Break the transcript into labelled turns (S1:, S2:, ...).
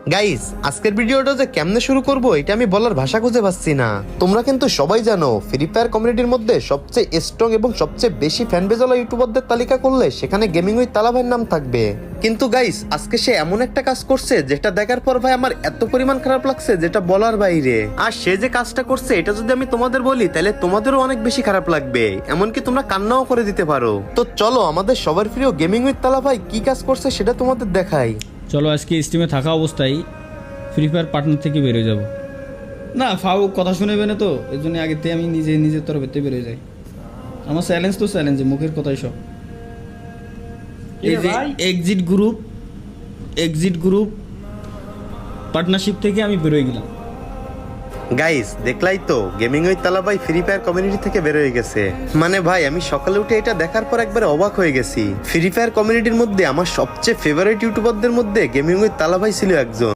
S1: Guys, আজকের ভিডিওটা যে কেমনে শুরু করব এটা আমি বলার ভাষা খুঁজে পাচ্ছি না। তোমরা কিন্তু সবাই জানো ফ্রি ফায়ার কমিউনিটির মধ্যে সবচেয়ে স্ট্রং এবং সবচেয়ে বেশি ফ্যান বেজ ওয়ালা ইউটিউবারদের তালিকা করলে সেখানে গেমিং উইথ তালা ভাইয়ের নাম থাকবে। কিন্তু গাইস, আজকে সে এমন একটা কাজ করছে যেটা দেখার পর ভাই আমার এত পরিমাণ খারাপ লাগছে যেটা বলার বাইরে। আর সে যে কাজটা করছে এটা যদি আমি তোমাদের বলি তাহলে তোমাদেরও অনেক বেশি খারাপ লাগবে, এমনকি তোমরা কান্নাও করে দিতে পারো। তো চলো আমাদের সবার প্রিয় গেমিং উইথ তালা ভাই কি কাজ করছে সেটা তোমাদের দেখাই।
S2: চলো আজকে স্টিমে থাকা অবস্থায় ফ্রি ফায়ার পার্টনার থেকে বেরোয় যাব না। ফাউ কথা শুনেবে না তো, এই জন্য আগে থেকে আমি নিজের তরফেতে বেরোয় যাই। আমার চ্যালেঞ্জ তো চ্যালেঞ্জে মুখের কথাই সব। এই যে এক্সিট গ্রুপ পার্টনারশিপ থেকে আমি বেরোয় গেলাম।
S1: গাইস, দেখলাই তো গেমিং উইথ তালা ভাই ফ্রি ফায়ার কমিউনিটি থেকে বের হয়ে গেছে। মানে ভাই আমি সকালে উঠে এটা দেখার পর একবারে অবাক হয়ে গেছি। ফ্রি ফায়ার কমিউনিটির মধ্যে আমার সবচেয়ে ফেভারিট ইউটিউবারদের মধ্যে গেমিং উইথ তালা ভাই ছিল একজন।